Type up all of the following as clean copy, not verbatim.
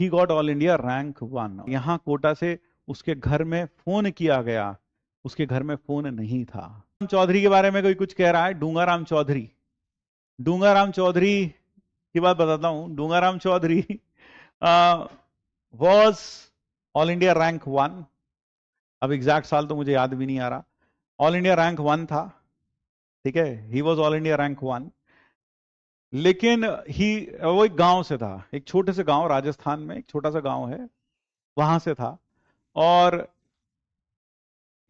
He got all India rank 1। यहाँ कोटा से उसके घर में फोन किया गया, उसके घर में फोन नहीं था। चौधरी के बारे में कोई कुछ कह रहा है, डूंगाराम चौधरी। डूंगाराम चौधरी की बात बताता हूं। Doongaram Chaudhary was all India rank 1। अब एग्जैक्ट साल तो मुझे याद भी नहीं आ रहा। ऑल इंडिया रैंक 1 था, ठीक है, he was all India rank 1। लेकिन वो एक गांव से था, एक छोटे से गांव, राजस्थान में एक छोटा सा गांव है, वहां से था। और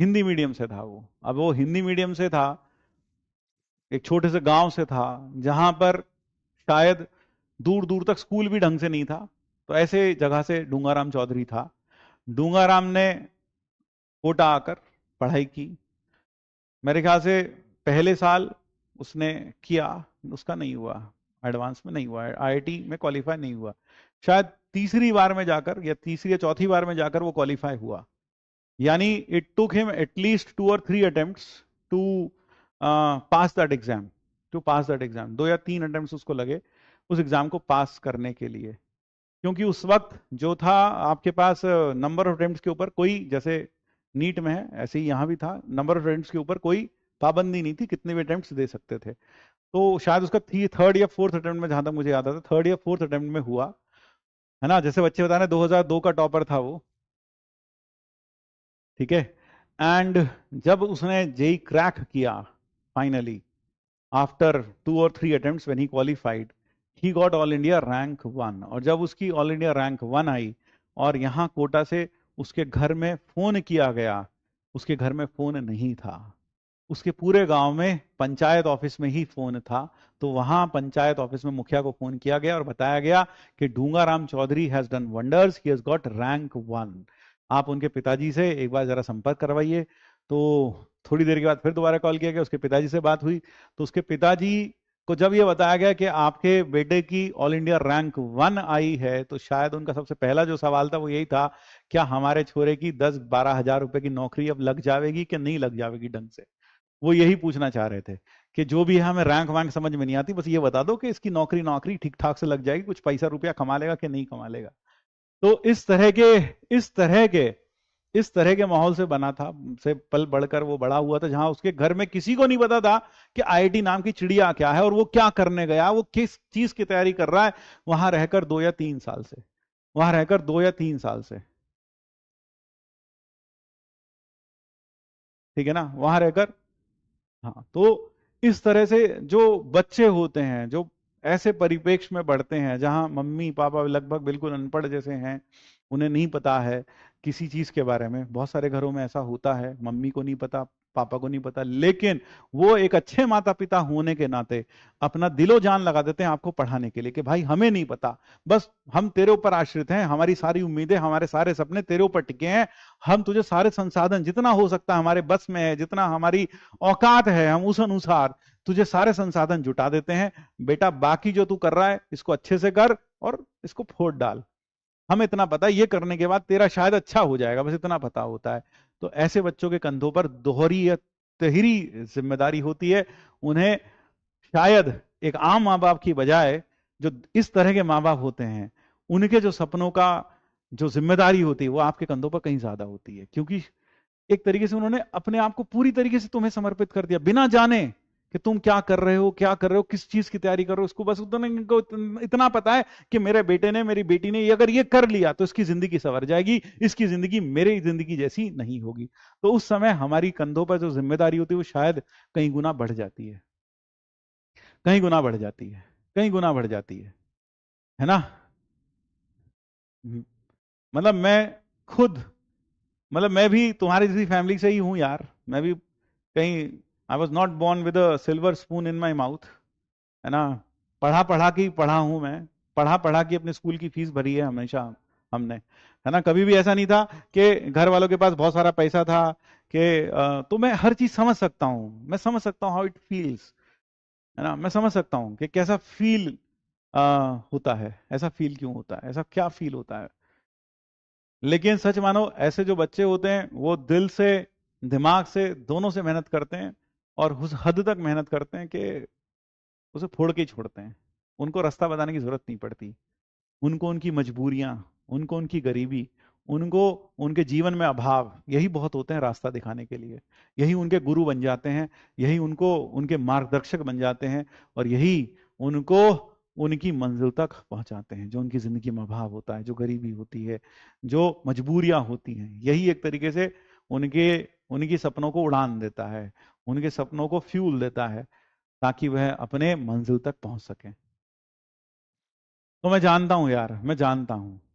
हिंदी मीडियम से था वो। अब वो हिंदी मीडियम से था, एक छोटे से गांव से था, जहां पर शायद दूर दूर तक स्कूल भी ढंग से नहीं था। तो ऐसे जगह से डूंगाराम चौधरी था। डूंगाराम ने कोटा आकर पढ़ाई की। मेरे ख्याल से पहले साल उसने किया, उसका नहीं हुआ, एडवांस में नहीं हुआ, आईआईटी में क्वालिफाई नहीं हुआ। शायद तीसरी बार में जाकर या तीसरी या चौथी बार में जाकर वो क्वालिफाई हुआ। यानी इट टुक हिम एटलीस्ट 2 और 3 attempts to pass that exam, to pass that exam. 2 या 3 अटेम्प्ट्स उसको लगे उस एग्जाम को पास करने के लिए। क्योंकि उस वक्त जो था आपके पास नंबर ऑफ अटेम्प्ट्स के ऊपर कोई, जैसे नीट में है ऐसे ही यहां भी था, नंबर ऑफ अटेम्प्ट्स के ऊपर कोई पाबंदी नहीं थी, कितने भी अटेम्प्ट्स दे सकते थे। तो शायद उसका थर्ड या फोर्थ अटेम्प्ट में, जहां तक मुझे याद आता, थर्ड या फोर्थ अटेम्प्ट में हुआ, है ना। जैसे बच्चे बता रहे हैं 2002 का टॉपर था वो, ठीक है। एंड जब उसने जेई क्रैक किया फाइनली, आफ्टर 2 और 3 attempts when he qualified, he got all India rank 1। और जब उसकी ऑल इंडिया रैंक 1 आई और यहाँ कोटा से उसके घर में फोन किया गया, उसके घर में फोन नहीं था, उसके पूरे गांव में पंचायत ऑफिस में ही फोन था। तो वहां पंचायत ऑफिस में मुखिया को फोन किया गया और बताया गया कि Doongaram Chaudhary has done wonders, he has got rank 1। आप उनके पिताजी से एक बार जरा संपर्क करवाइए। तो थोड़ी देर के बाद फिर दोबारा कॉल किया गया, उसके पिताजी से बात हुई। तो उसके पिताजी को जब ये बताया गया कि आपके बेटे की ऑल इंडिया रैंक 1 आई है, तो शायद उनका सबसे पहला जो सवाल था वो यही था, क्या हमारे छोरे की 10-12 हजार रुपए की नौकरी अब लग जाएगी कि नहीं लग जाएगी ढंग से। वो यही पूछना चाह रहे थे कि जो भी है, हमें रैंक वैंक समझ में नहीं आती, बस ये बता दो कि इसकी नौकरी नौकरी ठीक ठाक से लग जाएगी, कुछ पैसा रुपया कमा लेगा कि नहीं कमा लेगा। तो इस तरह के माहौल से बना था, से पल बढ़कर वो बड़ा हुआ था, जहां उसके घर में किसी को नहीं पता था कि आईआईटी नाम की चिड़िया क्या है और वो क्या करने गया, वो किस चीज की तैयारी कर रहा है वहां रहकर 2 या 3 साल से, वहां रहकर 2 या 3 साल से, ठीक है ना, वहां रहकर। हाँ, तो इस तरह से जो बच्चे होते हैं, जो ऐसे परिप्रेक्ष्य में बढ़ते हैं जहां मम्मी पापा लगभग बिल्कुल अनपढ़ जैसे हैं, उन्हें नहीं पता है किसी चीज के बारे में। बहुत सारे घरों में ऐसा होता है, मम्मी को नहीं पता, पापा को नहीं पता, लेकिन वो एक अच्छे माता पिता होने के नाते अपना दिलो जान लगा देते हैं आपको पढ़ाने के लिए कि भाई हमें नहीं पता, बस हम तेरे ऊपर आश्रित हैं, हमारी सारी उम्मीदें, हमारे सारे सपने तेरे ऊपर टिके हैं। हम तुझे सारे संसाधन जितना हो सकता है हमारे बस में है, जितना हमारी औकात है, हम उस अनुसार तुझे सारे संसाधन जुटा देते हैं। बेटा बाकी जो तू कर रहा है इसको अच्छे से कर और इसको फोड़ डाल। हमें इतना पता है, ये करने के बाद तेरा शायद अच्छा हो जाएगा, बस इतना पता होता है। तो ऐसे बच्चों के कंधों पर दोहरी या तिहरी जिम्मेदारी होती है। उन्हें शायद एक आम माँ बाप की बजाय जो इस तरह के माँ बाप होते हैं, उनके जो सपनों का जो जिम्मेदारी होती है वो आपके कंधों पर कहीं ज्यादा होती है। क्योंकि एक तरीके से उन्होंने अपने आप को पूरी तरीके से तुम्हें समर्पित कर दिया, बिना जाने कि तुम क्या कर रहे हो, क्या कर रहे हो, किस चीज की तैयारी कर रहे हो। उसको बस इनको इतना पता है कि मेरे बेटे ने, मेरी बेटी ने अगर ये कर लिया तो इसकी जिंदगी संवर जाएगी, इसकी जिंदगी मेरी जिंदगी जैसी नहीं होगी। तो उस समय हमारी कंधों पर जो जिम्मेदारी होती है वो शायद कई गुना बढ़ जाती है, कहीं गुना बढ़ जाती है, कहीं गुना बढ़ जाती है ना। मतलब मैं खुद, मतलब मैं भी तुम्हारी जैसी फैमिली से ही हूं यार। मैं भी कहीं, I was not born with a silver spoon in my mouth, है ना। पढ़ा पढ़ा के पढ़ा हूं मैं, पढ़ा पढ़ा के अपने स्कूल की फीस भरी है हमेशा हमने, है ना। कभी भी ऐसा नहीं था कि घर वालों के पास बहुत सारा पैसा था कि तो मैं हर चीज समझ सकता हूं, मैं समझ सकता हूं हाउ इट फील्स, है ना। मैं समझ सकता हूं कि कैसा फील होता है, ऐसा फील क्यों होता है, ऐसा क्या फील होता है। लेकिन सच मानो ऐसे जो बच्चे होते हैं वो दिल से, दिमाग से, दोनों से मेहनत करते हैं और उस हद तक मेहनत करते हैं कि उसे फोड़ के ही छोड़ते हैं। उनको रास्ता बताने की जरूरत नहीं पड़ती, उनको उनकी मजबूरियां उनको उनकी गरीबी, उनको उनके जीवन में अभाव, यही बहुत होते हैं रास्ता दिखाने के लिए। यही उनके गुरु बन जाते हैं, यही उनको उनके मार्गदर्शक बन जाते हैं, और यही उनको उनकी मंजिल तक पहुंचाते हैं। जो उनकी जिंदगी में अभाव होता है, जो गरीबी होती है, जो मजबूरियां होती हैं, यही एक तरीके से उनकी सपनों को उड़ान देता है, उनके सपनों को फ्यूल देता है, ताकि वह अपने मंजिल तक पहुंच सके। तो मैं जानता हूं यार, मैं जानता हूं